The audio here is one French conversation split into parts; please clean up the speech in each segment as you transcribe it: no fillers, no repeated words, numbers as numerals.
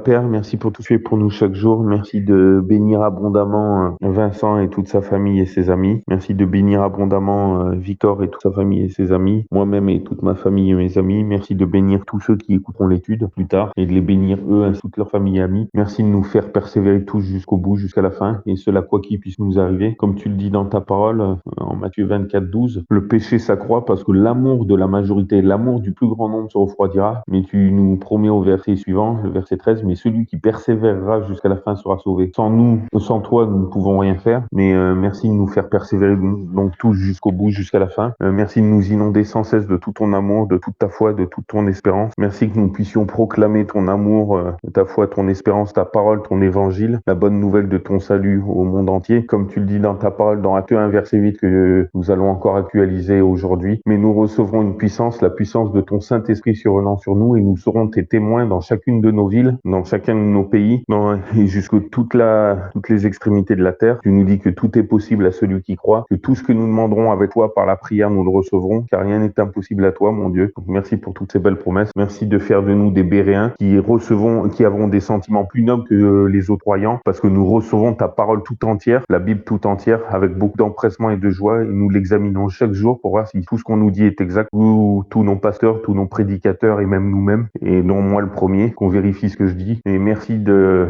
Père, merci pour tout ce que tu fais pour nous chaque jour. Merci de bénir abondamment Vincent et toute sa famille et ses amis. Merci de bénir abondamment Victor et toute sa famille et ses amis. Moi-même et toute ma famille et mes amis. Merci de bénir tous ceux qui écouteront l'étude plus tard et de les bénir eux ainsi que toute leur famille et amis. Merci de nous faire persévérer tous jusqu'au bout, jusqu'à la fin. Et cela quoi qu'il puisse nous arriver. Comme tu le dis dans ta parole en Matthieu 24:12, le péché s'accroît parce que l'amour de la majorité, l'amour du plus grand nombre se refroidira. Mais tu nous promets au verset suivant, le verset 13, mais celui qui persévérera jusqu'à la fin sera sauvé. Sans nous, sans toi, nous ne pouvons rien faire. Mais merci de nous faire persévérer donc tous jusqu'au bout, jusqu'à la fin. Merci de nous inonder sans cesse de tout ton amour, de toute ta foi, de toute ton espérance. Merci que nous puissions proclamer ton amour, ta foi, ton espérance, ta parole, ton évangile, la bonne nouvelle de ton salut au monde entier. Comme tu le dis dans ta parole, dans Acte 1, verset 8, que nous allons encore actualiser aujourd'hui. Mais nous recevrons une puissance, la puissance de ton Saint-Esprit survenant sur nous, et nous serons tes témoins dans chacune de nos villes, dans chacun de nos pays, et jusqu'à toutes les extrémités de la terre. Tu nous dis que tout est possible à celui qui croit, que tout ce que nous demanderons avec toi par la prière, nous le recevrons, car rien n'est impossible à toi, mon Dieu. Donc, merci pour toutes ces belles promesses. Merci de faire de nous des Béréens qui avons des sentiments plus nobles que les autres croyants, parce que nous recevons ta parole tout entière, la Bible tout entière, avec beaucoup d'empressement et de joie, et nous l'examinons chaque jour pour voir si tout ce qu'on nous dit est exact, ou tous nos pasteurs, tous nos prédicateurs et même nous-mêmes, et non moi le premier, qu'on vérifie ce que je dis. Et merci de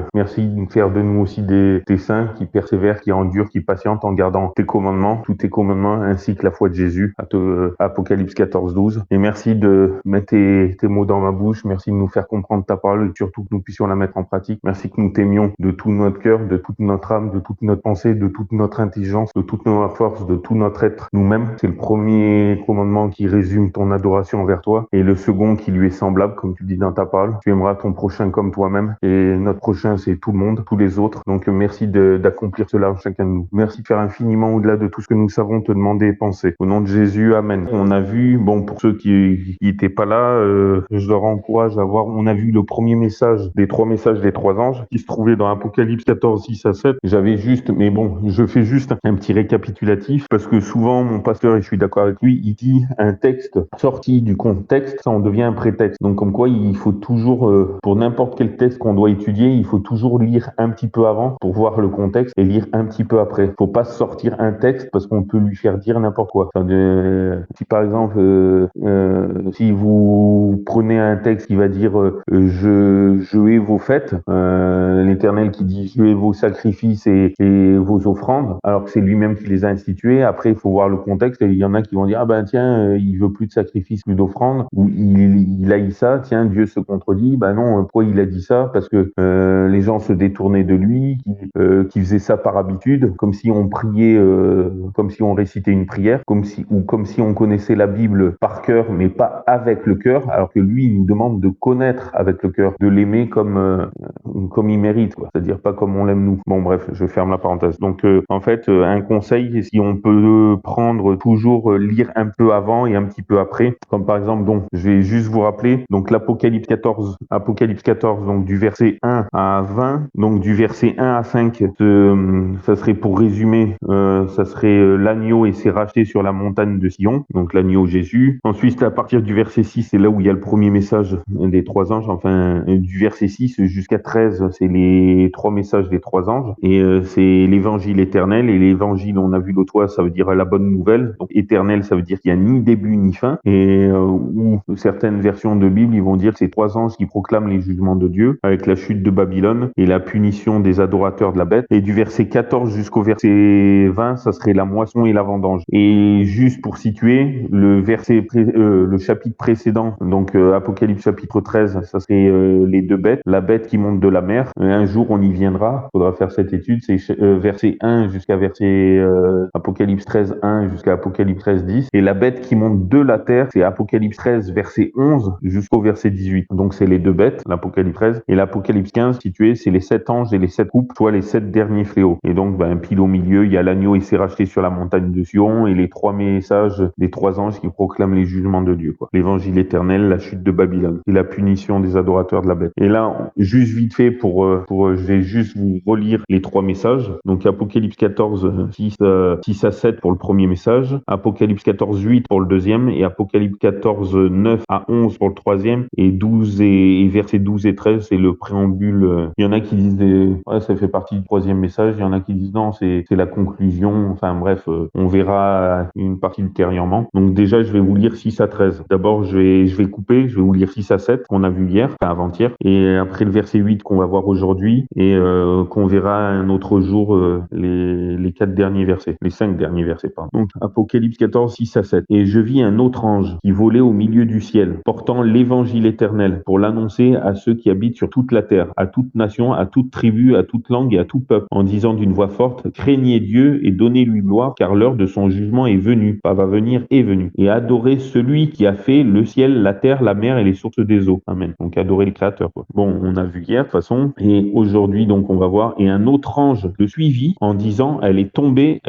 faire de nous aussi des saints qui persévèrent, qui endurent, qui patientent en gardant tes commandements, tous tes commandements, ainsi que la foi de Jésus, Apocalypse 14:12. Et merci de mettre tes mots dans ma bouche, merci de nous faire comprendre ta parole et surtout que nous puissions la mettre en pratique. Merci que nous t'aimions de tout notre cœur, de toute notre âme, de toute notre pensée, de toute notre intelligence, de toute notre force, de tout notre être nous-mêmes. C'est le premier commandement qui résume ton adoration envers toi, et le second qui lui est semblable, comme tu le dis dans ta parole. Tu aimeras ton prochain comme toi-même, et notre prochain c'est tout le monde, tous les autres. Donc merci d'accomplir cela en chacun de nous. Merci de faire infiniment au-delà de tout ce que nous savons te demander et penser. Au nom de Jésus, amen. On a vu, pour ceux qui étaient pas là, je leur encourage à voir, on a vu le premier message des 3 messages des 3 anges qui se trouvait dans Apocalypse 14, 6 à 7. Je fais juste un petit récapitulatif, parce que souvent mon pasteur, et je suis d'accord avec lui, il dit un texte sorti du contexte, ça en devient un prétexte. Donc comme quoi il faut toujours, pour n'importe quel texte qu'on doit étudier, il faut toujours lire un petit peu avant pour voir le contexte et lire un petit peu après. Faut pas sortir un texte parce qu'on peut lui faire dire n'importe quoi. Si par exemple, si vous prenez un texte qui va dire je hais vos fêtes, l'Éternel qui dit je hais vos sacrifices et vos offrandes, alors que c'est lui-même qui les a institués. Après, il faut voir le contexte, et il y en a qui vont dire tiens, il veut plus de sacrifices, plus d'offrandes, ou il haït ça, tiens, Dieu se contredit. Non, pourquoi il a dit ça? Parce que les gens se détournaient de lui, qui faisaient ça par habitude, comme si on priait, comme si on récitait une prière, comme si on connaissait la Bible par cœur, mais pas avec le cœur, alors que lui, il nous demande de connaître avec le cœur, de l'aimer comme il mérite, quoi. C'est-à-dire pas comme on l'aime nous. Bon, bref, je ferme la parenthèse. Donc, en fait, un conseil, si on peut prendre toujours lire un peu avant et un petit peu après, comme par exemple, donc, je vais juste vous rappeler, donc l'Apocalypse 14, donc du verset 1 à 20, donc du verset 1 à 5, ça serait pour résumer, ça serait l'agneau et ses rachetés sur la montagne de Sion, donc l'agneau Jésus. Ensuite, à partir du verset 6, c'est là où il y a le premier message des 3 anges, enfin, du verset 6 jusqu'à 13, c'est les 3 messages des 3 anges, et c'est l'évangile éternel, et l'évangile, on a vu l'autre fois, ça veut dire la bonne nouvelle, donc éternel, ça veut dire qu'il n'y a ni début ni fin, et où certaines versions de Bible, ils vont dire que c'est 3 anges qui proclament les jugements de Dieu, avec la chute de Babylone et la punition des adorateurs de la bête, et du verset 14 jusqu'au verset 20, ça serait la moisson et la vendange. Et juste pour situer, le chapitre précédent, donc Apocalypse chapitre 13, ça serait les 2 bêtes, la bête qui monte de la mer. Un jour, on y viendra. Il faudra faire cette étude. C'est verset 1 jusqu'à verset Apocalypse 13, 1 jusqu'à Apocalypse 13, 10. Et la bête qui monte de la terre, c'est Apocalypse 13, verset 11 jusqu'au verset 18. Donc, c'est les 2 bêtes, l'Apocalypse 13. Et l'Apocalypse 15, situé, c'est les 7 anges et les 7 coupes, soit les 7 derniers fléaux. Et donc, pile au milieu, il y a l'agneau et s'est racheté sur la montagne de Sion, et les 3 messages des 3 anges qui proclament les jugements de Dieu, quoi. L'évangile éternel, la chute de Babylone et la punition des adorateurs de la bête. Et là, juste vite fait, fait je vais juste vous relire les 3 messages. Donc Apocalypse 14, 6 à 7 pour le premier message, Apocalypse 14, 8 pour le deuxième, et Apocalypse 14, 9 à 11 pour le troisième, et 12 et versets 12 et 13, c'est le préambule. Il y en a qui disent, ouais, ça fait partie du troisième message, il y en a qui disent non, c'est la conclusion. Enfin bref, on verra une partie ultérieurement. Donc déjà, je vais vous lire 6 à 13. D'abord, je vais couper, je vais vous lire 6 à 7 qu'on a vu hier, enfin avant-hier, et après le verset 8 qu'on va voir aujourd'hui, et qu'on verra un autre jour, les 4 derniers versets, les 5 derniers versets, pardon. Donc Apocalypse 14, 6 à 7. Et je vis un autre ange qui volait au milieu du ciel, portant l'évangile éternel pour l'annoncer à ceux qui habitent sur toute la terre, à toute nation, à toute tribu, à toute langue et à tout peuple, en disant d'une voix forte, craignez Dieu et donnez-lui gloire, car l'heure de son jugement est venue, pas va venir, est venue. Et adorez celui qui a fait le ciel, la terre, la mer et les sources des eaux. Amen. Donc adorez le Créateur, quoi. Bon, on a vu hier de toute façon, et aujourd'hui donc on va voir. Et un autre ange le suivit en disant, elle est tombée,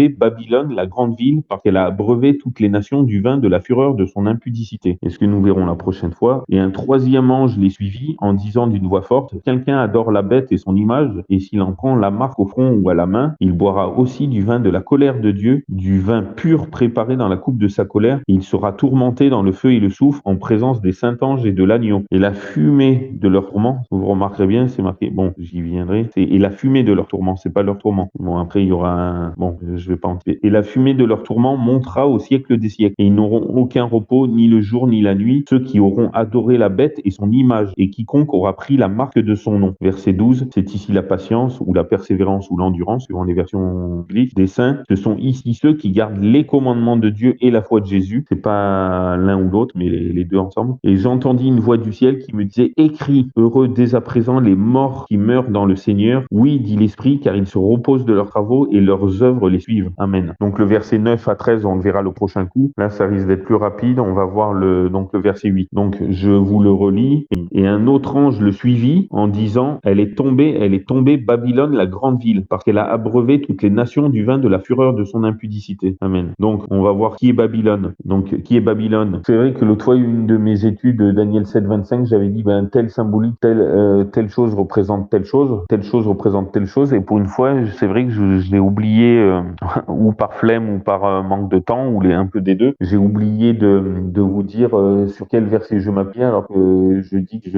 Babylone, la grande ville, parce qu'elle a abreuvé toutes les nations du vin de la fureur de son impudicité. Et ce que nous verrons la prochaine fois. Et un troisième ange les suivit en disant d'une voix forte, quelqu'un adore la bête et son image, et s'il en prend la marque au front ou à la main, il boira aussi du vin de la colère de Dieu, du vin pur préparé dans la coupe de sa colère, et il sera tourmenté dans le feu et le soufre en présence des saints anges et de l'agneau. Et la fumée de leur tourment, vous remarquerez bien, c'est marqué, bon, j'y viendrai, et la fumée de leur tourment, c'est pas leur tourment. Bon, après, il y aura bon, je vais pas en tirer. Et la fumée de leur tourment montera au siècle des siècles. Et ils n'auront aucun repos, ni le jour, ni la nuit, ceux qui auront adoré la bête et son image, et quiconque aura pris la marque de son nom. Verset 12, c'est ici la patience, ou la persévérance, ou l'endurance, suivant les versions angliques, des saints. Ce sont ici ceux qui gardent les commandements de Dieu et la foi de Jésus. C'est pas l'un ou l'autre, mais les deux ensemble. Et j'entendis une voix du ciel qui me disait, écris, heureux dès à présent les morts qui meurent dans le Seigneur. Oui, dit l'Esprit, car ils se reposent de leurs travaux et leurs œuvres les suivent. Amen. Donc le verset 9 à 13, on le verra le prochain coup. Là, ça risque d'être plus rapide. On va voir le verset 8. Donc je vous le relis. Et un autre ange le suivit en disant, elle est tombée, Babylone, la grande ville, parce qu'elle a abreuvé toutes les nations du vin de la fureur de son impudicité. Amen. Donc on va voir qui est Babylone. Donc qui est Babylone? C'est vrai que l'autre fois, une de mes études, Daniel 7, 25, j'avais dit, telle symbolique, telle chose représente telle chose représente telle chose. Et pour une fois, c'est vrai que je l'ai oublié, ou par flemme ou par manque de temps, ou un peu des deux. J'ai oublié de vous dire sur quel verset je m'appuie, alors que je dis que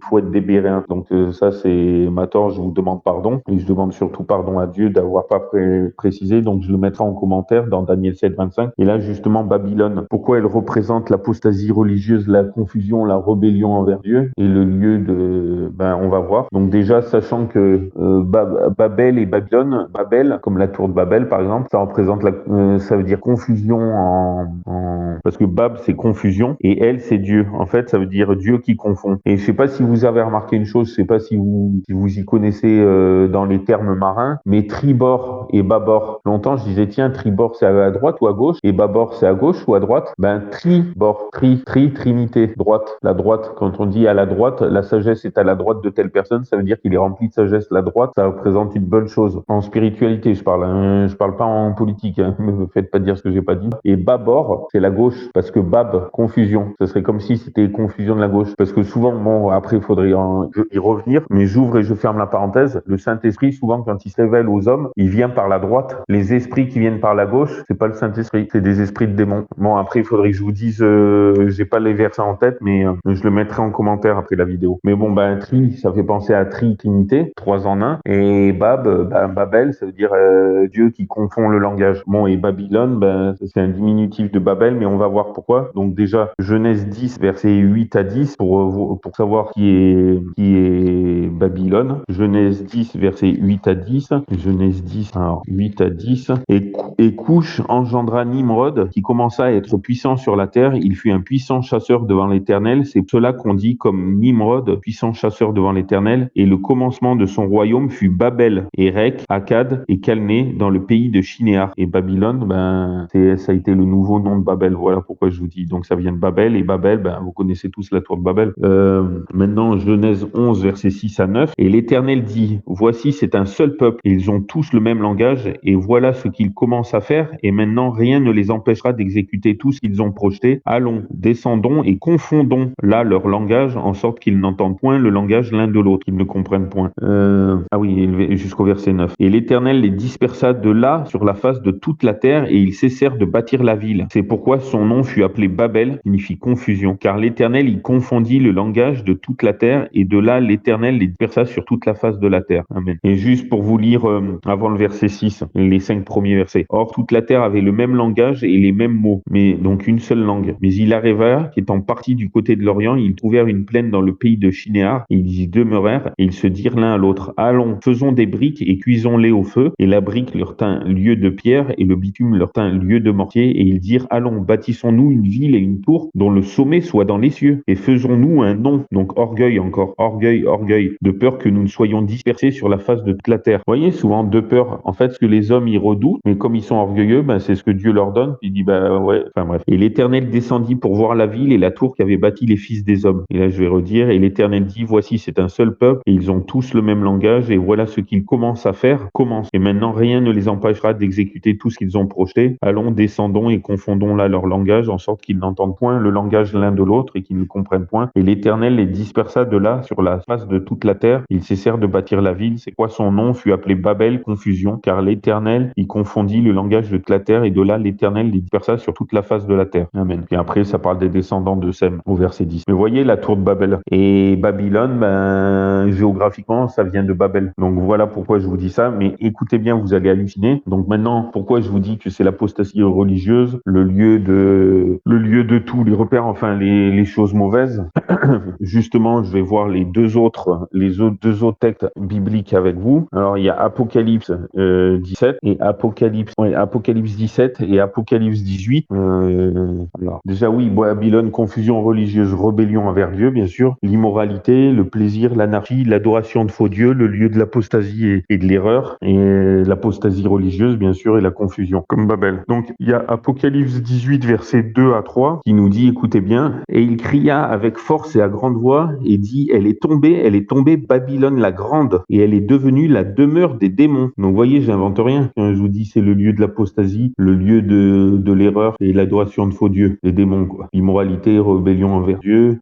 faut être débéréen. Donc ça, c'est ma tort, je vous demande pardon. Et je demande surtout pardon à Dieu d'avoir pas précisé. Donc je le mettrai en commentaire dans Daniel 7, 25. Et là, justement, Babylone, pourquoi elle représente l'apostasie religieuse, la confusion, la rébellion envers Dieu, et le lieu de... on va voir. Donc déjà, sachant que Babel et Babylone, Babel, comme la tour de Babel par exemple, ça représente ça veut dire confusion parce que Bab c'est confusion et elle c'est Dieu. En fait, ça veut dire Dieu qui confond. Et je sais pas si vous avez remarqué une chose, je sais pas si vous y connaissez dans les termes marins, mais tribord et bâbord. Longtemps, je disais tiens, tribord c'est à droite ou à gauche et bâbord c'est à gauche ou à droite. Tribord, trinité, droite. La droite, quand on dit à la droite, la sagesse est à la droite de telle personne, ça veut dire qu'il est rempli de sagesse. La droite, ça représente une bonne chose. En spiritualité, je parle pas en politique, hein. Ne me faites pas dire ce que j'ai pas dit. Et bâbord, c'est la gauche, parce que bab, confusion. Ce serait comme si c'était confusion de la gauche. Parce que souvent, bon, après, il faudrait y revenir, mais j'ouvre et je ferme la parenthèse. Le Saint-Esprit, souvent, quand il se révèle aux hommes, il vient par la droite. Les esprits qui viennent par la gauche, c'est pas le Saint-Esprit, c'est des esprits de démons. Bon, après, il faudrait que je vous dise, j'ai pas les versets en tête, mais je le mettrai en commentaire après la vidéo. Mais bon, ça fait penser à trinité, 3 en 1. Et Babel, ça veut dire Dieu qui confond le langage. Bon, et Babylone, c'est un diminutif de Babel, mais on va voir pourquoi. Donc déjà, Genèse 10, versets 8 à 10, pour savoir qui est Babylone. Genèse 10, versets 8 à 10. Genèse 10, alors 8 à 10. Et Couche engendra Nimrod, qui commença à être puissant sur la terre. Il fut un puissant chasseur devant l'Éternel. C'est cela qu'on dit comme Nimrod, puissant chasseur devant l'Éternel. Et le commencement de son royaume fut Babel, Érec, Akkad et Calné dans le pays de Shinéar. Et Babylone, ça a été le nouveau nom de Babel. Voilà pourquoi je vous dis. Donc ça vient de Babel. Et Babel, vous connaissez tous la tour de Babel. Maintenant, Genèse 11, versets 6 à 9. Et l'Éternel dit, voici, c'est un seul peuple. Ils ont tous le même langage. Et voilà ce qu'ils commencent à faire. Et maintenant, rien ne les empêchera d'exécuter tout ce qu'ils ont projeté. Allons, descendons et confondons là leur langage, en sorte qu'ils n'entendent point le langage langage l'un de l'autre, qu'ils ne comprennent point. Ah oui, jusqu'au verset 9. Et l'Éternel les dispersa de là sur la face de toute la terre, et ils cessèrent de bâtir la ville. C'est pourquoi son nom fut appelé Babel, qui signifie confusion, car l'Éternel y confondit le langage de toute la terre, et de là l'Éternel les dispersa sur toute la face de la terre. Amen. Et juste pour vous lire avant le verset 6, les 5 premiers versets. Or, toute la terre avait le même langage et les mêmes mots, mais donc une seule langue. Mais il arriva qu'étant partis du côté de l'Orient, ils trouvèrent une plaine dans le pays de Shinéar, et ils y demeurèrent, et ils se dirent l'un à l'autre, allons, faisons des briques et cuisons-les au feu. Et la brique leur tint lieu de pierre, et le bitume leur tint lieu de mortier, et ils dirent, allons, bâtissons-nous une ville et une tour, dont le sommet soit dans les cieux, et faisons-nous un nom. Donc orgueil encore, orgueil, orgueil, de peur que nous ne soyons dispersés sur la face de toute la terre. Vous voyez, souvent de peur, en fait, ce que les hommes y redoutent, mais comme ils sont orgueilleux, ben, c'est ce que Dieu leur donne, puis il dit, bah ouais, enfin bref. Et l'Éternel descendit pour voir la ville et la tour qu'avaient bâti les fils des hommes. Et là, je vais redire, et l'Éternel dit, voici, c'est un seul peuple, et ils ont tous le même langage, et voilà ce qu'ils commencent à faire, commence. Et maintenant, rien ne les empêchera d'exécuter tout ce qu'ils ont projeté. Allons, descendons et confondons là leur langage, en sorte qu'ils n'entendent point le langage l'un de l'autre et qu'ils ne comprennent point. Et l'Éternel les dispersa de là sur la face de toute la terre. Ils cessèrent de bâtir la ville. C'est quoi son nom? Fut appelé Babel, confusion, car l'Éternel y confondit le langage de toute la terre, et de là l'Éternel les dispersa sur toute la face de la terre. Amen. Puis après, ça parle des descendants de Sem au verset 10. Mais voyez la tour de Babel. Et Babylone, ben, géographiquement, ça vient de Babel. Donc voilà pourquoi je vous dis ça. Mais écoutez bien, vous allez halluciner. Donc maintenant, pourquoi je vous dis que c'est l'apostasie religieuse, le lieu de tous les repères, enfin les choses mauvaises. Justement, je vais voir les deux autres textes bibliques avec vous. Alors, il y a Apocalypse 17 et Apocalypse 17 et Apocalypse 18. Alors, déjà oui, Babylone, confusion religieuse, rébellion envers Dieu, bien sûr, l'immoralité, le plaisir, l'anarchie, l'adoration de faux dieux, le lieu de l'apostasie et de l'erreur, et l'apostasie religieuse, bien sûr, et la confusion, comme Babel. Donc, il y a Apocalypse 18, versets 2 à 3, qui nous dit, écoutez bien, et il cria avec force et à grande voix, et dit, elle est tombée, Babylone la grande, et elle est devenue la demeure des démons. Donc, vous voyez, j'invente rien. Quand je vous dis, c'est le lieu de l'apostasie, le lieu de l'erreur et l'adoration de faux dieux, les démons, quoi. Immoralité, rébellion envers Dieu,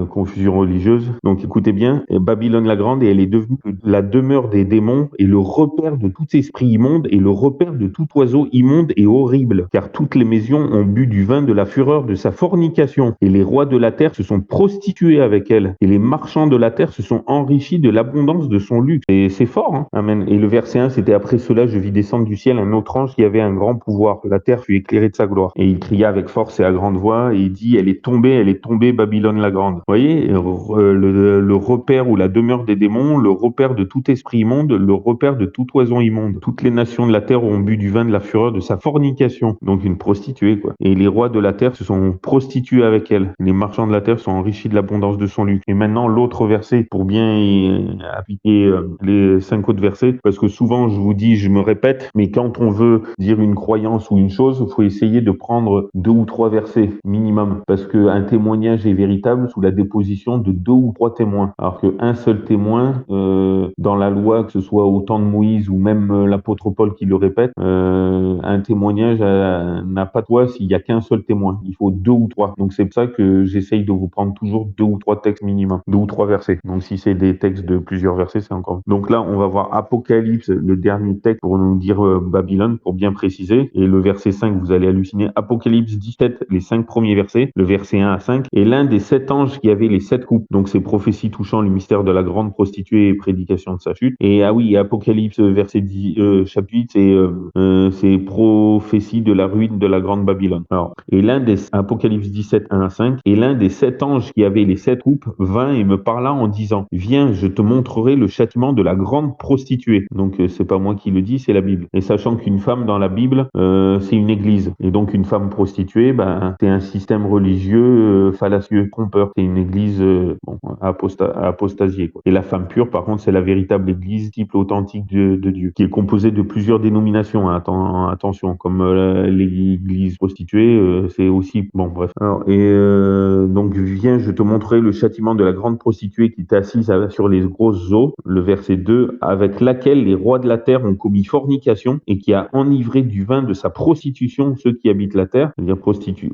confusion religieuse. Donc, écoutez bien, Babylone la grande, et elle est devenue la demeure des démons, et le repère de tout esprit immonde, et le repère de tout oiseau immonde et horrible, car toutes les maisons ont bu du vin de la fureur de sa fornication, et les rois de la terre se sont prostitués avec elle, et les marchands de la terre se sont enrichis de l'abondance de son luxe. Et c'est fort, hein? Amen. Et le verset 1, c'était après cela, je vis descendre du ciel un autre ange qui avait un grand pouvoir. La terre fut éclairée de sa gloire. Et il cria avec force et à grande voix, et il dit, elle est tombée, Babylone la grande. Vous voyez, le repère ou la demeure des démons, le repère de tout esprit immonde, le repère de tout oiseau immonde. Toutes les nations de la terre ont bu du vin de la fureur de sa fornication. Donc une prostituée, quoi. Et les rois de la terre se sont prostitués avec elle. Les marchands de la terre sont enrichis de l'abondance de son luxe. Et maintenant, l'autre verset, pour bien appliquer les 5 autres versets, parce que souvent, je vous dis, je me répète, mais quand on veut dire une croyance ou une chose, il faut essayer de prendre 2 ou 3 versets minimum, parce qu'un témoignage est véritable sous la déposition de 2 ou 3 témoins. Alors qu'un seul témoin, dans la loi, que ce soit au temps de Moïse ou même l'apôtre Paul qui le répète, un témoignage n'a pas de poids s'il y a qu'un seul témoin. Il faut 2 ou 3. Donc c'est pour ça que j'essaye de vous prendre toujours 2 ou 3 textes minimum, 2 ou 3 versets. Donc si c'est des textes de plusieurs versets, c'est encore. Donc là, on va voir Apocalypse, le dernier texte pour nous dire Babylone, pour bien préciser. Et le verset 5, vous allez halluciner. Apocalypse 17, les 5 premiers versets, le verset 1 à 5. Et l'un des 7 anges qui avait les 7 coupes, donc ces prophéties touchant le mystère de la grande prostituée et prédication de sa chute. Et ah oui, Apocalypse verset 10, chapitre 8, c'est prophétie de la ruine de la grande Babylone. Alors, et l'un des Apocalypse 17, 1 à 5, et l'un des 7 anges qui avait les 7 coupes vint et me parla en disant, viens, je te montrerai le châtiment de la grande prostituée. Donc c'est pas moi qui le dis, c'est la Bible. Et sachant qu'une femme dans la Bible, c'est une église. Et donc une femme prostituée, ben, c'est un système religieux fallacieux, trompeur. C'est une église apostasiée, quoi. Et la femme pure, par contre, c'est la véritable église type authentique de Dieu, qui est composée de plusieurs dénominations. Hein, attention, comme l'église prostituée, c'est aussi bon, bref. Alors, donc viens, je te montrerai le châtiment de la grande prostituée qui est assise sur les grosses eaux. Le verset 2, avec laquelle les rois de la terre ont commis fornication et qui a enivré du vin de sa prostitution ceux qui habitent la terre. C'est-à-dire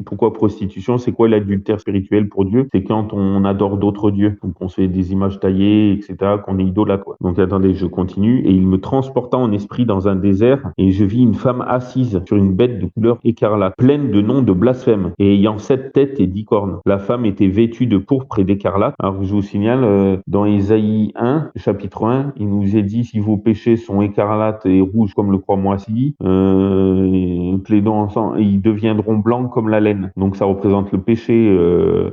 pourquoi prostitution? C'est quoi l'adultère spirituel pour Dieu? C'est quand on adore d'autres dieux. Donc on se fait des images taillées, etc., qu'on est idolâtre, quoi. Donc attendez, je continue. Et il me transporta en esprit dans un désert, et je vis une femme assise sur une bête de couleur écarlate, pleine de noms de blasphème, et ayant 7 têtes et 10 cornes. La femme était vêtue de pourpre et d'écarlate. Alors je vous signale, dans Ésaïe 1, chapitre 1, il nous est dit: si vos péchés sont écarlates et rouges comme le croix moisi, plaidons ensemble, ils deviendront blancs comme la laine. Donc ça représente le péché,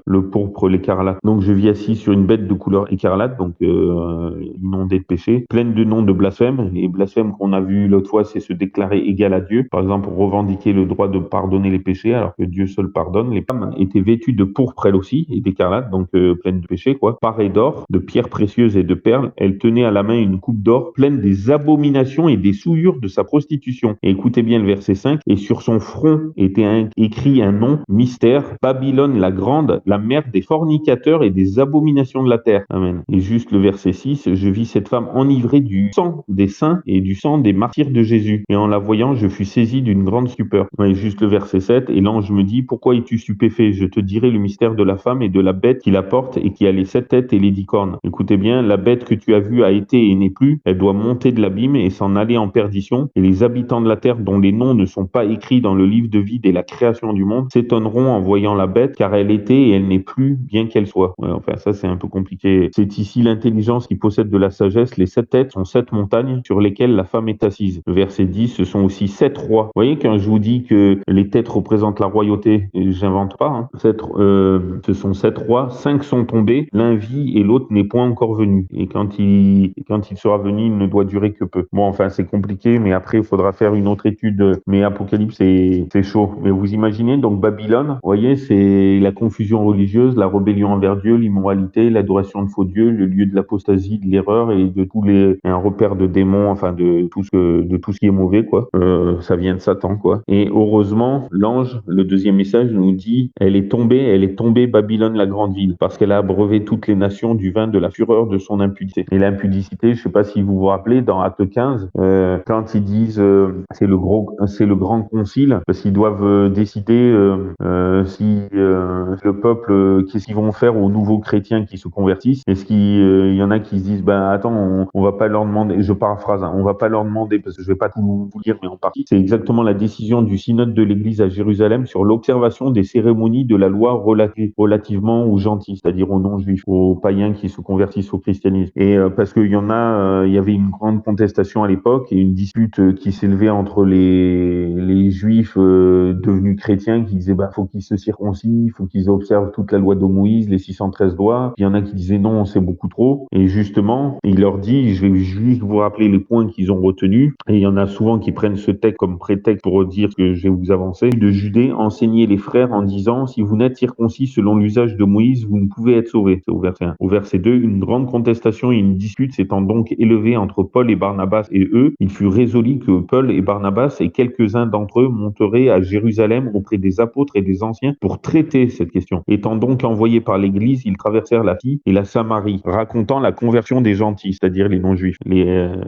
le pourpre, l'écarlate. Donc je vis assis sur une bête de couleur écarlate, donc inondée de péché, pleine de noms de blasphème. Et blasphème qu'on a vu l'autre fois, c'est se déclarer égal à Dieu. Par exemple, revendiquer le droit de pardonner les péchés alors que Dieu seul pardonne. Les femmes étaient vêtues de pourpre elles aussi et d'écarlate, donc pleines de péché, quoi, parées d'or, de pierres précieuses et de perles. Elle tenait à la main une coupe d'or pleine des abominations et des souillures de sa prostitution. Et écoutez bien le verset 5. Et sur son front était écrit un nom mystère: Babylone la grande, la mère des fornicateurs et des abominations de la terre. Amen. Et juste le verset 6. Je vis cette femme enivrée du sang des saints et du sang des martyrs de Jésus. Et en la voyant, je fus saisi d'une grande stupeur. Et juste le verset 7. Et l'ange me dit: pourquoi es-tu stupéfait? Je te dirai le mystère de la femme et de la bête qui la porte et qui a les 7 têtes et les 10 cornes. Écoutez bien, la bête que tu as vue a été et n'est plus. Elle doit monter de l'abîme et s'en aller en perdition. Et les habitants de la terre dont les noms ne sont pas écrits dans le livre de vie dès la création du monde s'étonneront en voyant la bête, car elle était et elle n'est plus, bien qu'elle soit. Ouais, enfin, ça c'est un peu compliqué. C'est ici l'intelligence qui possède de la sagesse. Les 7 têtes sont 7 montagnes sur lesquelles la femme est assise. Le verset 10, ce sont aussi 7 rois. Vous voyez, quand je vous dis que les têtes représentent la royauté, j'invente pas, hein. Ce sont 7 rois, 5 sont tombés, l'un vit et l'autre n'est point encore venu. Et quand il sera venu, il ne doit durer que peu. Bon, enfin, c'est compliqué, mais après, il faudra faire une autre étude. Mais Apocalypse, c'est chaud. Mais vous imaginez, donc Babylone, vous voyez, c'est la confusion religieuse, la rébellion envers Dieu, l'immoralité, l'adoration de faux dieux, le lieu de l'apostasie, de l'erreur et de un repère de démons, enfin de tout ce qui est mauvais, quoi. Ça vient de Satan, quoi. Et heureusement, l'ange, le deuxième message nous dit: elle est tombée Babylone la grande ville, parce qu'elle a abreuvé toutes les nations du vin de la fureur de son impudicité. Et l'impudicité, je sais pas si vous vous rappelez, dans Acte 15, quand ils disent c'est le grand concile, parce qu'ils doivent décider si le peuple, qu'est-ce qu'ils vont faire aux nouveaux chrétiens qui se convertissent. Est-ce qu'il y en a qui se disent: ben attends, on va pas leur demander, je paraphrase, hein, on va pas leur demander, parce que je vais pas tout vous lire, mais en partie, c'est exactement la décision du synode de l'Église à Jérusalem sur l'observation des cérémonies de la loi relativement aux gentils, c'est-à-dire aux non-juifs, aux païens qui se convertissent au christianisme. Et parce qu'il y en a, il y avait une grande contestation à l'époque et une dispute qui s'élevait entre les juifs devenus chrétiens qui disaient: bah faut qu'ils se circoncisent, il faut qu'ils observent toute la loi de Moïse, les 613 lois. Puis il y en a qui disaient: non, c'est beaucoup trop. Et justement, il leur dit, je vais juste vous rappeler les points qu'ils ont retenus. Et il y en a souvent qui prennent ce texte comme prétexte pour dire que je vais vous avancer. De Judée, enseignez les frères en disant: si vous n'êtes circoncis selon l'usage de Moïse, vous ne pouvez être sauvés. C'est au verset 1. Au verset 2, une grande contestation et une dispute s'étant donc élevée entre Paul et Barnabas et eux, il fut résolu que Paul et Barnabas et quelques-uns d'entre eux monteraient à Jérusalem auprès des apôtres et des anciens pour traiter cette question. Étant donc envoyés par l'Église, ils traversèrent la Syrie et la Samarie, racontant la conversion des gentils, c'est-à-dire les non-juifs.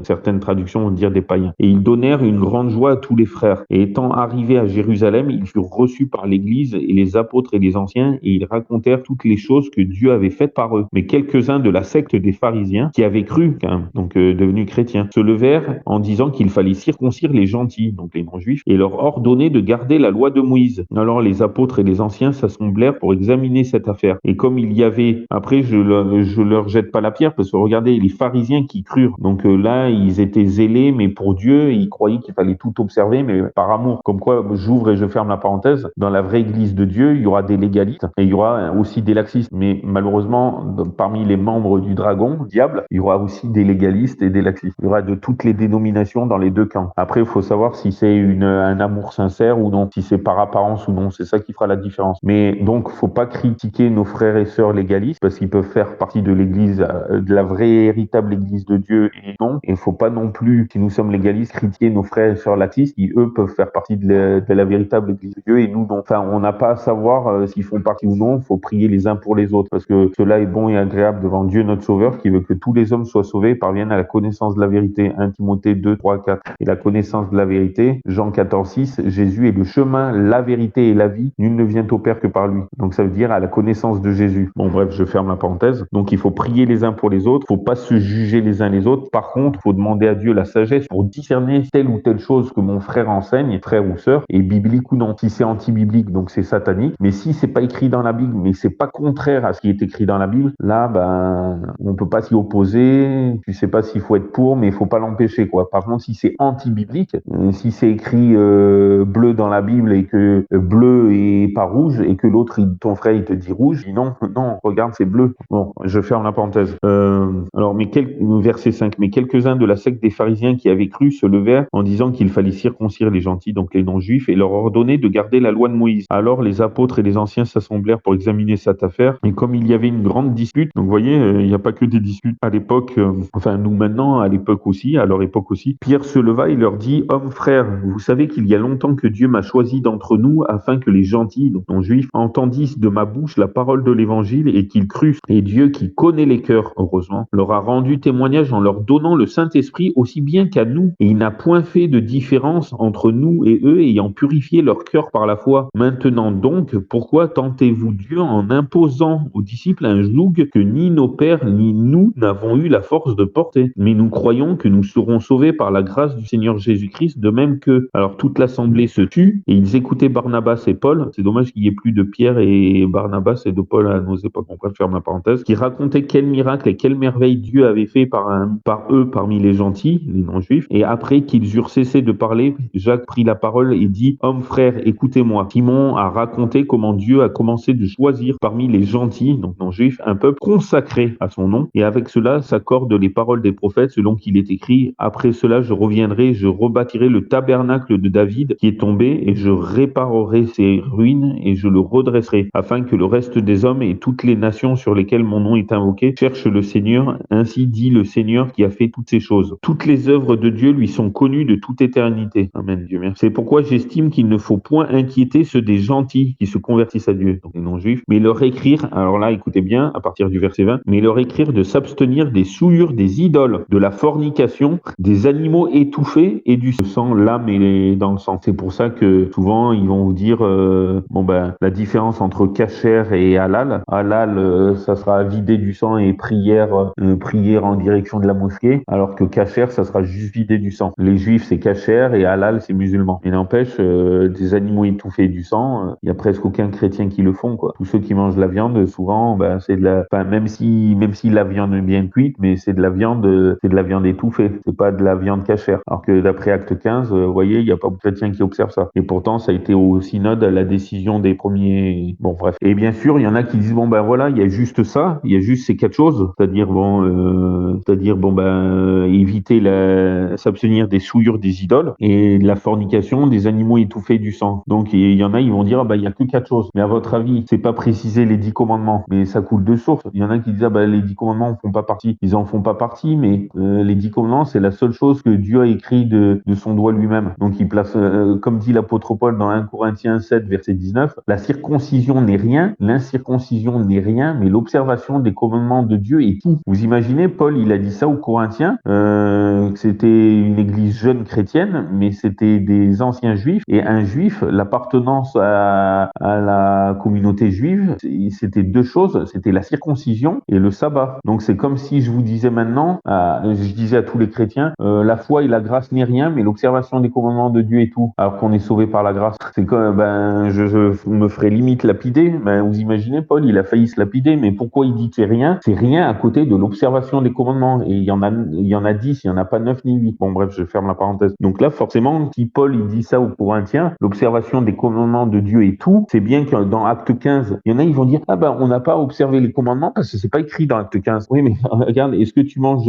Certaines traductions vont dire des païens. Et ils donnèrent une grande joie à tous les frères. Et étant arrivés à Jérusalem, ils furent reçus par l'Église et les apôtres et les anciens, et ils racontèrent toutes les choses que Dieu avait faites par eux. Mais quelques-uns de la secte des pharisiens, qui avaient cru, donc devenus chrétiens, se levèrent en disant qu'il fallait circoncire les gentils, donc les non-juifs, et leur ordonner de garder la loi de Moïse. Alors les apôtres et les anciens s'assemblèrent pour examiner cette affaire. Et comme il y avait, après je leur jette pas la pierre, parce que regardez, les pharisiens qui crurent, donc là ils étaient zélés, mais pour Dieu, ils croyaient qu'il fallait tout observer, mais par amour. Comme quoi, j'ouvre et je ferme la parenthèse, dans la vraie église de Dieu, il y aura des légalistes, et il y aura aussi des laxistes. Mais malheureusement, parmi les membres du dragon, diable, il y aura aussi des légalistes et des laxistes. Il y aura de toutes les dénominations dans les deux camps. Après, il faut savoir si c'est un amour sincère ou non, si c'est par apparence ou non. C'est ça qui fera la différence. Mais donc, faut pas critiquer nos frères et sœurs légalistes parce qu'ils peuvent faire partie de l'église, de la vraie véritable église de Dieu et non. Et faut pas non plus, si nous sommes légalistes, critiquer nos frères et sœurs laxistes qui eux peuvent faire partie de la véritable église de Dieu et nous non. Enfin, on n'a pas à savoir s'ils font partie ou non. Faut prier les uns pour les autres parce que cela est bon et agréable devant Dieu notre Sauveur qui veut que tous les hommes soient sauvés et parviennent à la connaissance de la vérité. 1 Timothée 2, 3, 4. Et la connaissance de la vérité, Jean 14, 6, Jésus est le chemin, la vérité et la vie. Nul ne vient au Père que par lui. Donc ça veut dire à la connaissance de Jésus. Bon bref, je ferme la parenthèse. 13. Donc il faut prier les uns pour les autres, faut pas se juger les uns les autres. Par contre, faut demander à Dieu la sagesse pour discerner telle ou telle chose que mon frère enseigne, frère ou sœur, est biblique ou non. Si c'est anti-biblique, donc c'est satanique. Mais si c'est pas écrit dans la Bible, mais c'est pas contraire à ce qui est écrit dans la Bible, là, on peut pas s'y opposer. Tu sais pas s'il faut être pour, mais il faut pas l'empêcher, quoi. Par contre, si c'est anti-biblique, si c'est écrit bleu dans la Bible et que bleu est pas rouge et que l'autre, ton frère, il te dit rouge, il dit non, non, regarde, c'est bleu. Bon, je ferme la parenthèse. Alors, verset 5, mais quelques-uns de la secte des pharisiens qui avaient cru se levèrent en disant qu'il fallait circoncire les gentils, donc les non-juifs, et leur ordonner de garder la loi de Moïse. Alors les apôtres et les anciens s'assemblèrent pour examiner cette affaire, et comme il y avait une grande dispute, donc vous voyez, il n'y a pas que des disputes à l'époque, enfin nous maintenant, à l'époque aussi, à leur époque aussi, Pierre se leva et leur dit, hommes frères, vous savez qu'il y a longtemps que Dieu m'a choisi d'entre nous afin que les gentils, donc non-juifs, entendissent de ma bouche la parole de l'évangile et qu'ils crussent. Et Dieu, qui connaît les cœurs, heureusement, leur a rendu témoignage en leur donnant le Saint-Esprit aussi bien qu'à nous. Et il n'a point fait de différence entre nous et eux, ayant purifié leur cœur par la foi. Maintenant donc, pourquoi tentez-vous Dieu en imposant aux disciples un joug que ni nos pères ni nous n'avons eu la force de porter? Mais nous croyons que nous serons sauvés par la grâce du Seigneur Jésus-Christ, de même que... Alors toute l'assemblée se tut, et ils écoutaient Barnabas et Paul. C'est dommage qu'il n'y ait plus de Pierre et Barnabas et de Paul à nos époques, on préfère ma parenthèse, qui racontaient quel miracle et quelle merveille Dieu avait fait par eux parmi les gentils, les non-juifs. Et après qu'ils eurent cessé de parler, Jacques prit la parole et dit, hommes frères, écoutez-moi. Simon a raconté comment Dieu a commencé de choisir parmi les gentils, donc non-juifs, un peuple consacré à son nom. Et avec cela s'accordent les paroles des prophètes selon qu'il est écrit, après cela je reviendrai, je rebâtirai le tabernacle de David qui est tombé et je réparerai ses ruines et je le redresserai, afin que le reste des hommes et toutes les nations sur lesquelles mon nom est invoqué cherchent le Seigneur. Ainsi dit le Seigneur qui a fait toutes ces choses. Toutes les œuvres de Dieu lui sont connues de toute éternité. Amen, Dieu merci. C'est pourquoi j'estime qu'il ne faut point inquiéter ceux des gentils qui se convertissent à Dieu, donc les non-juifs, mais leur écrire, alors là écoutez bien, à partir du verset 20, mais leur écrire de s'abstenir des souillures des idoles, de la fornication, des animaux étouffés et du sang, l'âme et dans le sang. C'est pour ça que souvent ils vont vous dire la différence entre kasher et halal. Halal, ça sera vider du sang et prière en direction de la mosquée, alors que kasher, ça sera juste vider du sang. Les juifs, c'est kasher et halal, c'est musulman. Et n'empêche, des animaux étouffés et du sang, il y a presque aucun chrétien qui le font, quoi. Tous ceux qui mangent de la viande, souvent, c'est de la, enfin, même si la viande est bien cuite, mais c'est de la viande étouffée. C'est pas de la viande kasher. Alors que d'après Acte 15, vous voyez, il n'y a pas beaucoup de chrétiens qui observent ça. Et pourtant, ça a été au synode la décision des premiers. Bon, bref. Et bien sûr, il y en a qui disent il y a juste ça, il y a juste ces quatre choses, c'est-à-dire éviter s'abstenir des souillures des idoles et de la fornication, des animaux étouffés, du sang. Donc il y en a, ils vont dire il y a que quatre choses. Mais à votre avis, c'est pas précisé les 10 commandements, mais ça coule de source. Il y en a qui disent les 10 commandements en font pas partie. Ils en font pas partie, mais les 10 commandements, c'est la seule chose que Dieu a écrit de son doigt lui-même. Donc il place, comme dit l'apôtre Paul dans 1 Corinthiens 7 verset 19, la circoncision n'est rien, l'incirconcision n'est rien, mais l'observation des commandements de Dieu est tout. Vous imaginez, Paul, il a dit ça aux Corinthiens, que c'était une église jeune chrétienne, mais c'était des anciens juifs, et un juif, l'appartenance à la communauté juive, c'était deux choses, c'était la circoncision et le sabbat. Donc c'est comme si je vous disais maintenant, je disais à tous les chrétiens, la foi et la grâce n'est rien, mais l'observation des commandements de Dieu est tout, alors qu'on est sauvé par la grâce. C'est comme, je me ferais limite lapider. Vous imaginez, Paul, il a failli se lapider, mais pourquoi il dit que c'est rien? C'est rien à côté de l'observation des commandements. Et il y en a 10, il n'y en a pas 9 ni 8. Bon, bref, je ferme la parenthèse. Donc là, forcément, si Paul, il dit ça aux Corinthiens, l'observation des commandements de Dieu est tout, c'est bien que dans Acte 15, il y en a, ils vont dire, on n'a pas observé les commandements parce que c'est pas écrit dans Acte 15. Oui, mais regarde, est-ce que tu manges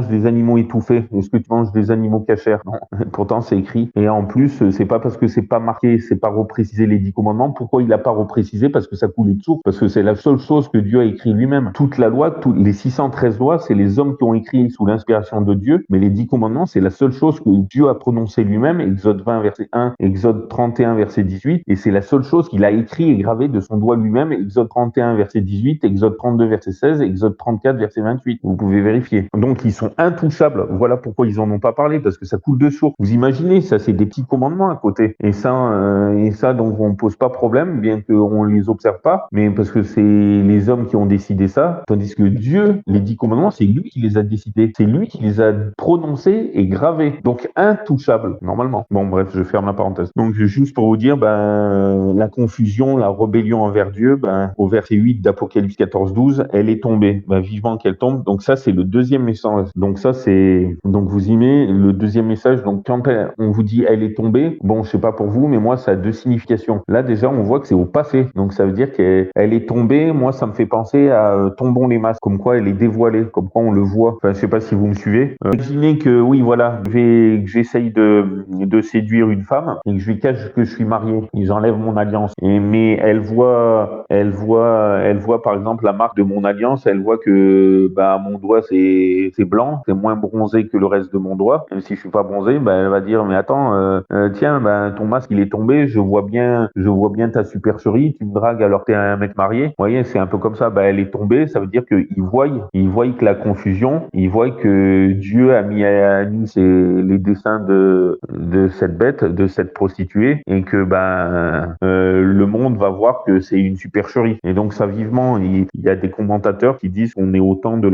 des animaux étouffés? Est-ce que tu manges des animaux cachers? Non. Pourtant, c'est écrit. Et en plus, c'est pas parce que c'est pas marqué, c'est pas reprécisé les 10 commandements. Pourquoi il a pas reprécisé? Parce que ça coulait de source. Parce que c'est la seule chose que Dieu a écrit lui-même. Toute la loi, les 613 lois, c'est les hommes qui ont écrit sous l'inspiration de Dieu. Mais les 10 commandements, c'est la seule chose que Dieu a prononcé lui-même. Exode 20, verset 1, Exode 31, verset 18. Et c'est la seule chose qu'il a écrit et gravé de son doigt lui-même. Exode 31, verset 18, Exode 32, verset 16, Exode 34, verset 28. Vous pouvez vérifier. Donc, ils sont intouchables. Voilà pourquoi ils en ont pas parlé, parce que ça coule de source. Vous imaginez, ça, c'est des petits commandements à côté. Et ça, donc, on pose pas problème. bien qu'on les observe pas, mais parce que c'est les hommes qui ont décidé ça, tandis que Dieu, les 10 commandements, c'est lui qui les a décidés, c'est lui qui les a prononcés et gravés, donc intouchable normalement. Bon bref, je ferme la parenthèse. Donc juste pour vous dire, la confusion, la rébellion envers Dieu, au verset 8 d'Apocalypse 14-12, elle est tombée. Vivement qu'elle tombe. Donc ça c'est le deuxième message. Donc ça c'est, donc vous y mettez le deuxième message. Donc quand on vous dit elle est tombée, bon je sais pas pour vous, mais moi ça a deux significations. Là déjà on voit que c'est au passé. Donc ça veut dire qu'elle est tombée. Moi ça me fait penser à tombons les masques, comme quoi elle est dévoilée, comme quoi on le voit. Enfin je sais pas si vous me suivez. Imaginez que oui voilà, que j'essaye de séduire une femme et que je lui cache que je suis marié. Ils enlèvent mon alliance. Mais elle voit par exemple la marque de mon alliance. Elle voit que mon doigt c'est blanc, c'est moins bronzé que le reste de mon doigt. Même si je suis pas bronzé, elle va dire mais attends, tiens, ton masque il est tombé. Je vois bien ta supercherie. Tu me dragues alors que t'es un mec marié. Vous voyez, c'est un peu comme ça. Elle est tombée. Ça veut dire qu'ils voient que la confusion, ils voient que Dieu a mis à nu les desseins de cette bête, de cette prostituée, et que le monde va voir que c'est une supercherie. Et donc ça vivement, il y a des commentateurs qui disent qu'on est au temps de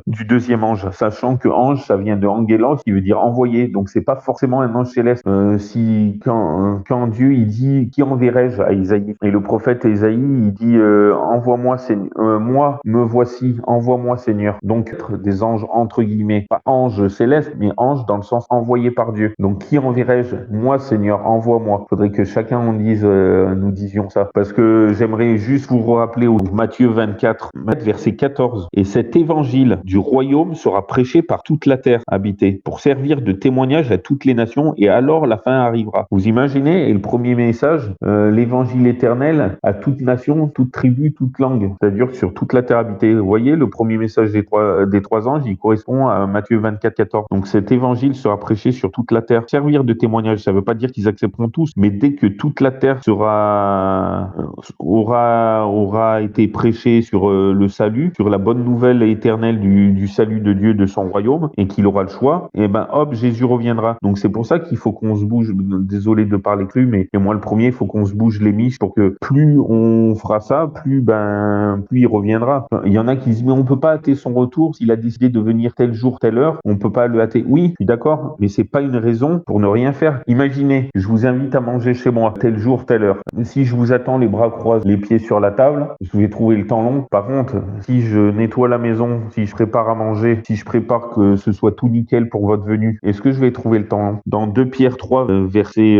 du deuxième ange, sachant que ange ça vient de angelos qui veut dire envoyé. Donc c'est pas forcément un ange céleste. Quand Dieu il dit qui enverrai-je à Isaïe, et le prophète Isaïe il dit envoie-moi Seigneur, moi me voici, envoie-moi Seigneur. Donc être des anges entre guillemets, pas ange céleste mais ange dans le sens envoyé par Dieu. Donc qui enverrai-je? Moi Seigneur, envoie-moi. Faudrait que chacun nous disions ça, parce que j'aimerais juste vous rappeler au Matthieu 24 verset 14, et cet évangile du royaume sera prêché par toute la terre habitée pour servir de témoignage à toutes les nations, et alors la fin arrivera. Vous imaginez? Et le premier message, l'évangile éternel à toute nation, toute tribu, toute langue, c'est-à-dire sur toute la terre habitée. Vous voyez, le premier message des trois anges, il correspond à Matthieu 24 14. Donc cet évangile sera prêché sur toute la terre. Servir de témoignage, ça ne veut pas dire qu'ils accepteront tous, mais dès que toute la terre aura été prêchée sur le salut, sur la bonne nouvelle éternelle du salut de Dieu, de son royaume, et qu'il aura le choix, et hop, Jésus reviendra. Donc c'est pour ça qu'il faut qu'on se bouge. Désolé de parler cru, mais et moi le premier, il faut qu'on se bouge les miches pour que plus on fera ça, plus il reviendra. Il y en a qui disent mais on peut pas hâter son retour s'il a décidé de venir tel jour, telle heure, on peut pas le hâter. Oui, je suis d'accord, mais c'est pas une raison pour ne rien faire. Imaginez, je vous invite à manger chez moi, tel jour, telle heure. Si je vous attends les bras croisés, les pieds sur la table, je vais trouver le temps long. Par contre, si je nettoie la maison, si je prépare à manger, si je prépare que ce soit tout nickel pour votre venue, est-ce que je vais trouver le temps long? Dans 2 Pierre 3, verset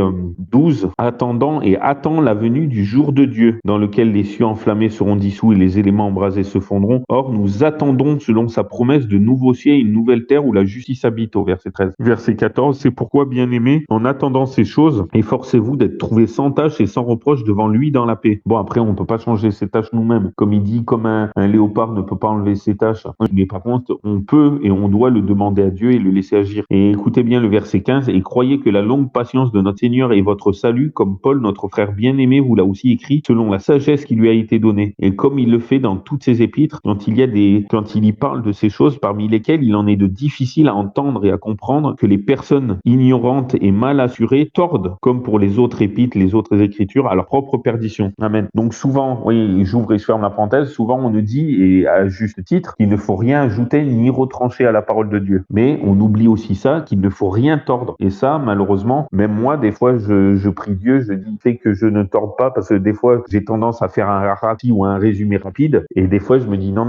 12, attendant et attend la venue du jour de Dieu, dans lequel les cieux enflammés seront dissous et les éléments embrasés se fondront. Or, nous attendons, selon sa promesse, de nouveaux cieux et une nouvelle terre où la justice habite, au verset 13. Verset 14, c'est pourquoi, bien-aimés, en attendant ces choses, efforcez-vous d'être trouvés sans tâche et sans reproche devant lui dans la paix. Bon, après, on peut pas changer ses tâches nous-mêmes. Comme il dit, comme un léopard ne peut pas enlever ses tâches. Mais par contre, on peut et on doit le demander à Dieu et le laisser agir. Et écoutez bien le verset 15, et croyez que la longue patience de notre Seigneur est votre salut, comme Paul, notre frère bien-aimé, vous l'a aussi écrit, selon la sagesse qui lui a été donnée. Et comme il le fait dans toutes ses épîtres, quand il y parle de ces choses, parmi lesquelles il en est de difficile à entendre et à comprendre que les personnes ignorantes et mal assurées tordent, comme pour les autres épîtres, les autres écritures, à leur propre perdition. Amen. Donc souvent, oui, j'ouvre et je ferme la parenthèse, souvent on nous dit, et à juste titre, qu'il ne faut rien ajouter ni retrancher à la parole de Dieu. Mais on oublie aussi ça, qu'il ne faut rien tordre. Et ça, malheureusement, même moi, des fois, je prie Dieu, je dis fait que je ne torde pas, parce que des fois, j'ai tendance à faire un raccourci ou un résumé rapide, et des fois, je me dis non,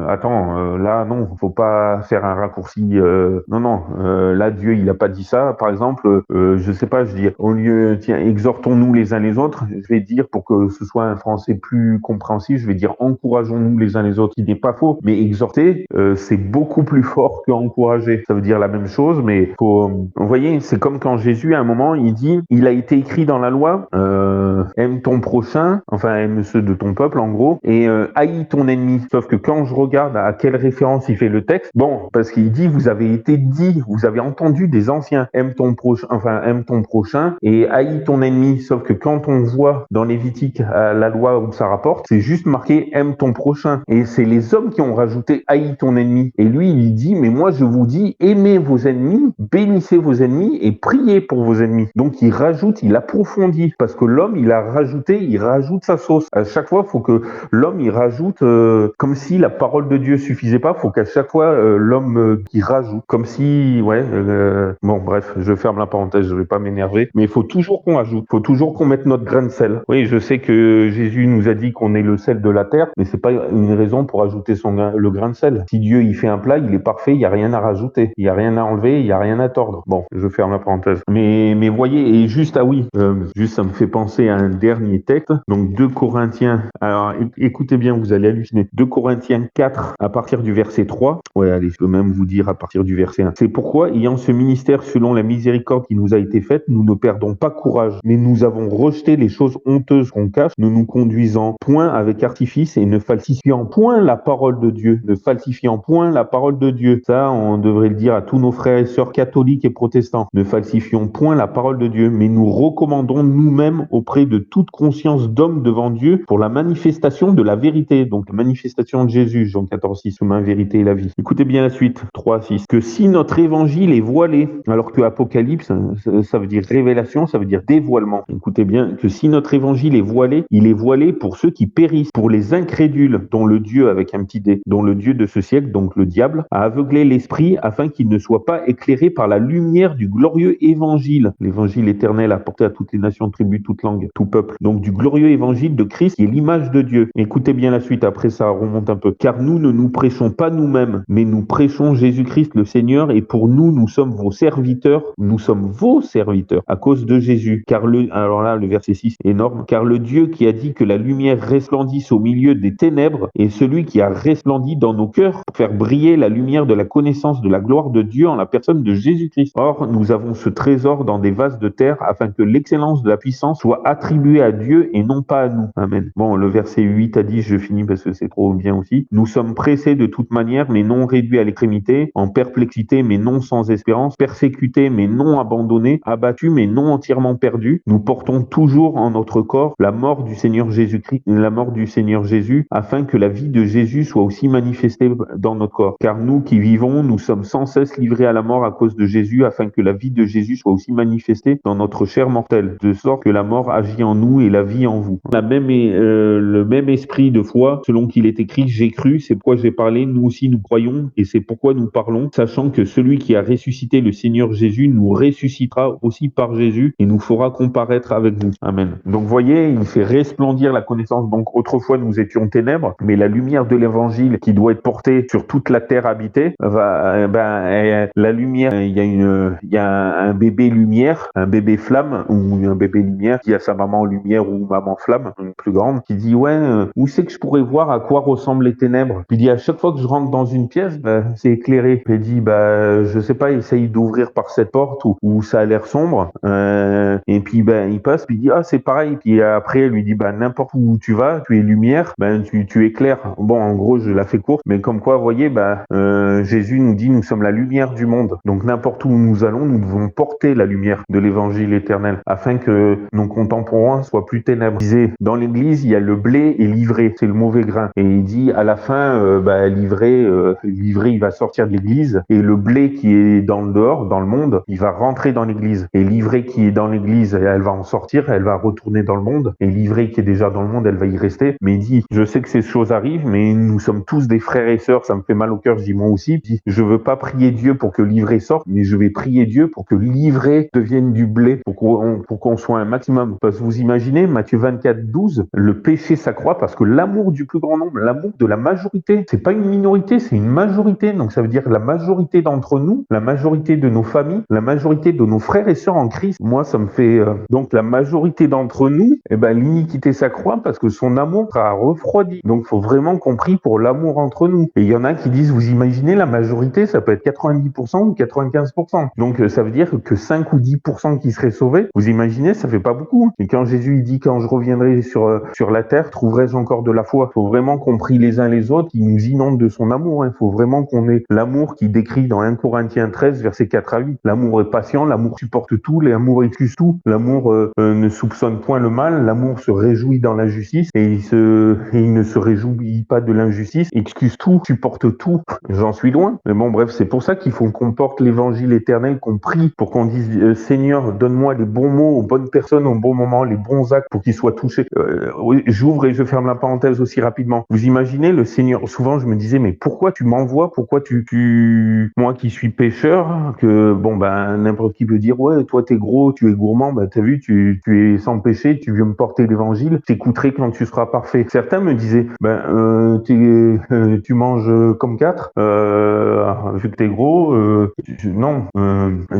attends, là, non, faut pas faire un raccourci, non, là, Dieu, il a pas dit ça. Par exemple, je sais pas, je dis, au lieu, tiens, exhortons-nous les uns les autres, je vais dire, pour que ce soit un français plus compréhensible, je vais dire, encourageons-nous les uns les autres, qui n'est pas faux, mais exhorter, c'est beaucoup plus fort que encourager. Ça veut dire la même chose, mais vous voyez, c'est comme quand Jésus, à un moment, il dit, il a été écrit dans la loi, aime ton prochain, enfin, aime ceux de ton peuple, en gros, et haïs ton ennemi. Sauf que quand je regarde à quelle référence il fait le texte, bon, parce qu'il dit, vous avez entendu des anciens, aime ton prochain et haïs ton ennemi. Sauf que quand on voit dans Lévitique la loi où ça rapporte, c'est juste marqué aime ton prochain. Et c'est les hommes qui ont rajouté haïs ton ennemi. Et lui, il dit, mais moi je vous dis, aimez vos ennemis, bénissez vos ennemis et priez pour vos ennemis. Donc il rajoute, il approfondit, parce que l'homme l'homme, il rajoute sa sauce. À chaque fois, il faut que l'homme, il rajoute, comme si la parole de Dieu suffisait pas, il faut qu'à chaque fois, l'homme, il rajoute. Comme si, bon, bref, je ferme la parenthèse, je vais pas m'énerver, mais il faut toujours qu'on ajoute, il faut toujours qu'on mette notre grain de sel. Oui, je sais que Jésus nous a dit qu'on est le sel de la terre, mais c'est pas une raison pour ajouter le grain de sel. Si Dieu, il fait un plat, il est parfait, il y a rien à rajouter, il y a rien à enlever, il y a rien à tordre. Bon, je ferme la parenthèse. Mais voyez, et juste, juste ça me fait penser à un dernier texte, donc 2 Corinthiens, alors écoutez bien, vous allez halluciner, 2 Corinthiens 4, à partir du verset 3, ouais, allez, je peux même vous dire à partir du verset 1, c'est pourquoi, ayant ce ministère selon la miséricorde qui nous a été faite, nous ne perdons pas courage, mais nous avons rejeté les choses honteuses qu'on cache, ne nous conduisant point avec artifice et ne falsifiant point la parole de Dieu, ne falsifiant point la parole de Dieu. Ça, on devrait le dire à tous nos frères et sœurs catholiques et protestants. Ne falsifions point la parole de Dieu, mais nous recommandons nous-mêmes auprès de toute conscience d'homme devant Dieu pour la manifestation de la vérité. Donc, la manifestation de Jésus, Jean 14,6, chemin, vérité et la vie. Écoutez bien la suite, 3,6. Que si notre évangile est voilé, alors que Apocalypse, ça veut dire révélation, ça veut dire dévoilement. Écoutez bien, que si notre évangile est voilé, il est voilé pour ceux qui périssent, pour les incrédules, dont le Dieu, avec un petit dé, dont le Dieu de ce siècle, donc le diable, a aveuglé l'esprit afin qu'il ne soit pas éclairé par la lumière du glorieux évangile, l'évangile éternel apporté à toutes les nations, tribus, toutes langues, tout peuple. Donc du glorieux évangile de Christ qui est l'image de Dieu. Écoutez bien la suite, après ça remonte un peu. Car nous ne nous prêchons pas nous-mêmes, mais nous prêchons Jésus-Christ le Seigneur, et pour nous, nous sommes vos serviteurs à cause de Jésus. Alors là, le verset 6, énorme. Car le Dieu qui a dit que la lumière resplendisse au milieu des ténèbres est celui qui a resplendi dans nos cœurs pour faire briller la lumière de la connaissance de la gloire de Dieu en la personne de Jésus-Christ. Or, nous avons ce trésor dans des vases de terre afin que l'excellence de la puissance soit attribuée à Dieu et non pas à nous. Amen. Bon, le verset 8 à 10, je finis parce que c'est trop bien aussi. Nous sommes pressés de toute manière, mais non réduits à l'extrémité, en perplexité, mais non sans espérance, persécutés, mais non abandonnés, abattus, mais non entièrement perdus. Nous portons toujours en notre corps la mort du Seigneur Jésus-Christ, la mort du Seigneur Jésus, afin que la vie de Jésus soit aussi manifestée dans notre corps. Car nous qui vivons, nous sommes sans cesse livrés à la mort à cause de Jésus, afin que la vie de Jésus soit aussi manifestée dans notre chair mortelle, de sorte que la mort agit en nous et la vie en vous. Le même esprit de foi, selon qu'il est écrit, j'ai cru, c'est pourquoi j'ai parlé, nous aussi nous croyons, et c'est pourquoi nous parlons, sachant que celui qui a ressuscité le Seigneur Jésus nous ressuscitera aussi par Jésus et nous fera comparaître avec vous. Amen. Donc voyez, il fait resplendir la connaissance. Donc autrefois nous étions ténèbres, mais la lumière de l'évangile qui doit être portée sur toute la terre habitée, la lumière, il y a un bébé lumière, un bébé flamme ou un bébé lumière qui a sa maman lumière ou maman flamme, une plus grande, qui dit où c'est que je pourrais voir à quoi ressemblent les ténèbres. Puis il dit à chaque fois que je rentre dans une pièce, c'est éclairé. Puis il dit je sais pas, essaye d'ouvrir par cette porte où ça a l'air sombre. Et puis il passe, puis il dit c'est pareil. Puis après elle lui dit n'importe où tu vas, tu es lumière, tu éclaires. Bon, en gros je la fais courte, mais comme quoi, vous voyez, Jésus nous dit nous sommes la lumière du monde. Donc n'importe où nous allons, nous devons porter la lumière de l'évangile éternel afin que nos contemporains soient plus ténèbres. Il disait, dans l'église il y a le blé et l'ivraie, c'est le mauvais grain. Et il dit à la fin l'ivraie il va sortir de l'église et le blé qui est dans le dehors, dans le monde, il va rentrer dans l'église. Et l'ivraie qui est dans l'église, elle va en sortir, elle va retourner dans le monde. Et l'ivraie qui est déjà dans le monde, elle va y rester. Mais il dit, je sais que ces choses arrivent, mais nous sommes tous des frères et sœurs, ça me fait mal au cœur, je dis moi aussi. Il dit, je veux pas prier Dieu pour que l'ivraie sorte, mais je vais prier Dieu pour que l'ivraie devienne du blé, pour qu'on soit un maximum. Parce que vous imaginez, Matthieu 24, 12, le péché s'accroît parce que l'amour du plus grand nombre, l'amour de la majorité, c'est pas une minorité, c'est une majorité. Donc ça veut dire la majorité d'entre nous, la majorité de nos familles, la majorité de nos frères et sœurs en Christ. Moi, ça me fait donc la majorité d'entre nous, l'iniquité s'accroît parce que son amour a refroidi. Donc faut vraiment qu'on prie pour l'amour entre nous. Et il y en a qui disent, vous imaginez, la majorité, ça peut être 90% ou 95%. Donc ça veut dire que 5 ou 10% qui seraient sauvés. Vous imaginez, ça fait pas beaucoup. Et quand Jésus il dit, quand je reviendrai sur la terre, trouverai-je encore de la foi. Faut vraiment qu'on prie les uns les autres, qui nous inonde de son amour. Il faut vraiment qu'on ait l'amour qui décrit dans 1 Corinthiens 13, versets 4 à 8. L'amour est patient, l'amour supporte tout, l'amour excuse tout, l'amour ne soupçonne point le mal, l'amour se réjouit dans la justice et il ne se réjouit pas de l'injustice, excuse tout, supporte tout. J'en suis loin. Mais bon, bref, c'est pour ça qu'il faut qu'on porte l'évangile éternel, qu'on prie pour qu'on dise Seigneur, donne-moi les bons mots aux bonnes personnes au bon moment, les bons actes pour qu'ils soient touchés. Oui, j'ouvre et je ferme la parenthèse aussi rapidement. Vous imaginez le Seigneur, souvent je me disais, mais pourquoi tu m'envoies? Pourquoi moi qui suis pécheur, que bon, ben, n'importe qui peut dire, ouais, toi t'es gros, tu es gourmand, ben, t'as vu, tu es sans péché, tu viens me porter l'évangile, t'écouterai quand tu seras parfait. Certains me disaient, tu manges comme quatre, vu que t'es gros, non,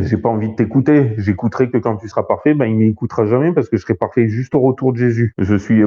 j'ai pas envie de t'écouter. J'écouterai que quand tu seras parfait. Ben, il m'écoutera jamais parce que je serai parfait juste au retour de Jésus.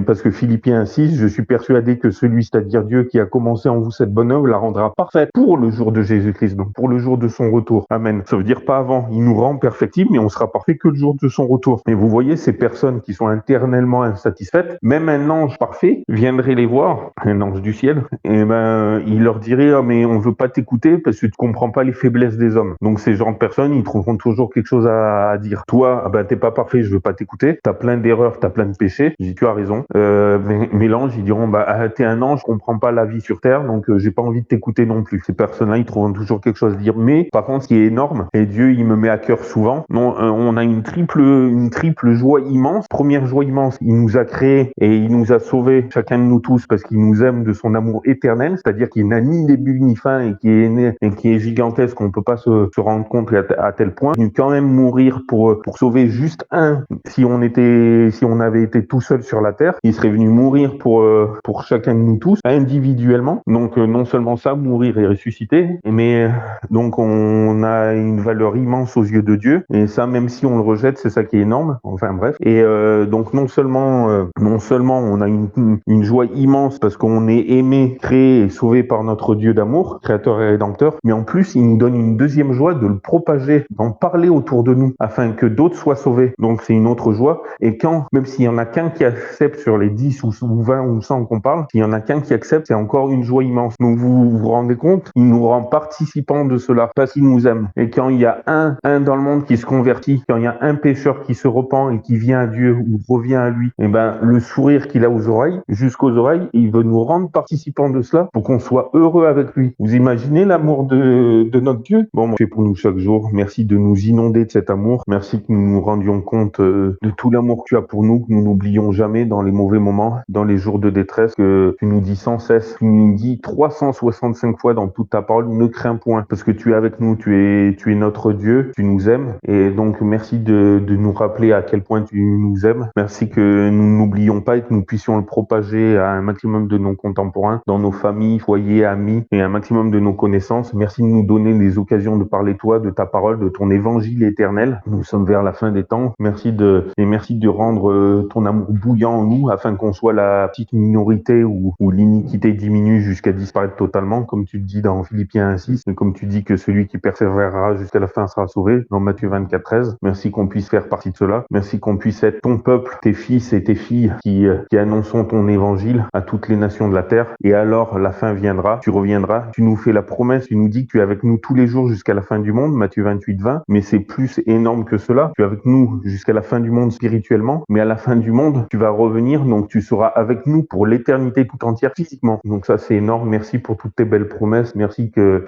Parce que Philippiens 6, je suis persuadé que celui, c'est-à-dire Dieu qui a commencé en vous cette bonne œuvre, la rendra parfaite pour le jour de Jésus-Christ, donc pour le jour de son retour. Amen. Ça veut dire pas avant. Il nous rend perfectibles, mais on sera parfait que le jour de son retour. Mais vous voyez, ces personnes qui sont éternellement insatisfaites, même un ange parfait viendrait les voir, un ange du ciel, et ben, il leur dirait, ah, mais on veut pas t'écouter parce que tu comprends pas les faiblesses des hommes. Donc, ces genres de personnes, ils trouveront toujours quelque chose à dire. Toi, ah ben, t'es pas parfait, je veux pas t'écouter. T'as plein d'erreurs, t'as plein de péchés. Je dis, tu as raison. Mais l'ange, ils diront, t'es un ange, je comprends pas la vie sur terre, donc j'ai pas envie de t'écouter non plus. Ces personnes-là, ils trouveront toujours quelque chose à dire. Mais, par contre, ce qui est énorme, et Dieu, il me met à cœur souvent, non, on a une triple joie immense. Première joie immense, il nous a créés et il nous a sauvés, chacun de nous tous, parce qu'il nous aime de son amour éternel, c'est-à-dire qu'il n'a ni début ni fin et qui est gigantesque, on peut pas se rendre compte à tel point. Il quand même mourir pour sauver juste un. Si on avait été tout seul sur la terre, il serait venu mourir pour chacun de nous tous, individuellement. Donc, non seulement ça, mourir et ressusciter, mais donc on a une valeur immense aux yeux de Dieu. Et ça, même si on le rejette, c'est ça qui est énorme. Enfin, bref. Et donc, non seulement on a une joie immense parce qu'on est aimé, créé et sauvé par notre Dieu d'amour, créateur et rédempteur, mais en plus, il nous donne une deuxième joie de le propager, d'en parler autour de nous, afin que d'autres soient sauvés. Donc, c'est une autre joie. Et même s'il y en a qu'un qui accepte sur les 10 ou 20 ou 100 qu'on parle, s'il y en a qu'un qui accepte, c'est encore une joie immense. Donc, vous rendez compte? Il nous rend participants de cela, parce qu'il nous aime. Et quand il y a un dans le monde qui se convertit, quand il y a un pécheur qui se repent et qui vient à Dieu ou revient à lui, et ben, le sourire qu'il a aux oreilles, jusqu'aux oreilles, il veut nous rendre participants de cela pour qu'on soit heureux avec lui. Vous imaginez l'amour de notre Dieu? Bon, c'est pour nous chaque jour. Merci de nous inonder de cet amour. Merci que nous nous rendions compte de tout l'amour que tu as pour nous, que nous n'oublions jamais dans les mauvais moments, dans les jours de détresse, que tu nous dis sans cesse, tu nous dis 365 fois dans toute ta parole, ne crains point, parce que tu es avec nous, tu es notre Dieu, tu nous aimes, et donc merci de nous rappeler à quel point tu nous aimes. Merci que nous n'oublions pas et que nous puissions le propager à un maximum de nos contemporains, dans nos familles, foyers, amis, et un maximum de nos connaissances. Merci de nous donner les occasions de parler toi, de ta parole, de ton évangile éternel. Nous sommes vers la fin des temps. Merci de rendre ton amour bouillant en nous, afin qu'on soit la petite minorité où l'iniquité diminue jusqu'à disparaître totalement, comme tu le dis dans Philippiens 1:6, et comme tu dis que celui qui persévérera jusqu'à la fin sera sauvé, dans Matthieu 24:13. Merci qu'on puisse faire partie de cela. Merci qu'on puisse être ton peuple, tes fils et tes filles qui annonçons ton évangile à toutes les nations de la terre. Et alors, la fin viendra, tu reviendras, tu nous fais la promesse, tu nous dis que tu es avec nous tous les jours jusqu'à la fin du monde, Matthieu 28:20, mais c'est plus énorme que cela. Tu es avec nous jusqu'à la fin du monde spirituellement, mais à la fin du monde, tu vas revenir, donc tu seras avec nous pour l'éternité tout entière physiquement. Donc ça, c'est énorme. Merci pour toutes tes belles promesses. Merci de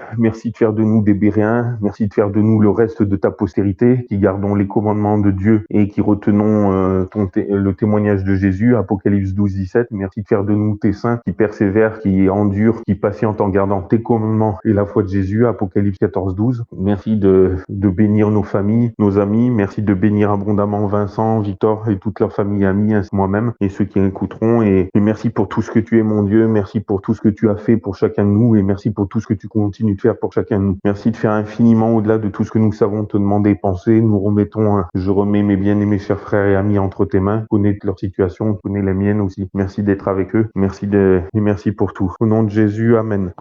faire de nous des Béréens. Merci de faire de nous le reste de ta postérité, qui gardons les commandements de Dieu et qui retenons le témoignage de Jésus, Apocalypse 12:17. Merci de faire de nous tes saints qui persévèrent, qui endurent, qui patientent en gardant tes commandements et la foi de Jésus, Apocalypse 14:12. Merci de bénir nos familles, nos amis. Merci de bénir abondamment Vincent, Victor et toute leur famille, amis, ainsi que moi-même et ceux qui écouteront. Et merci pour tout ce que tu es, mon Dieu. Merci pour tout ce que tu as fait pour chacun de nous et merci pour tout ce que tu continues de faire pour chacun de nous. Merci de faire infiniment au-delà de tout ce que nous savons te demander et penser. Je remets mes bien-aimés chers frères et amis entre tes mains. Connais leur situation, connais la mienne aussi. Merci d'être avec eux. Merci pour tout. Au nom de Jésus, amen.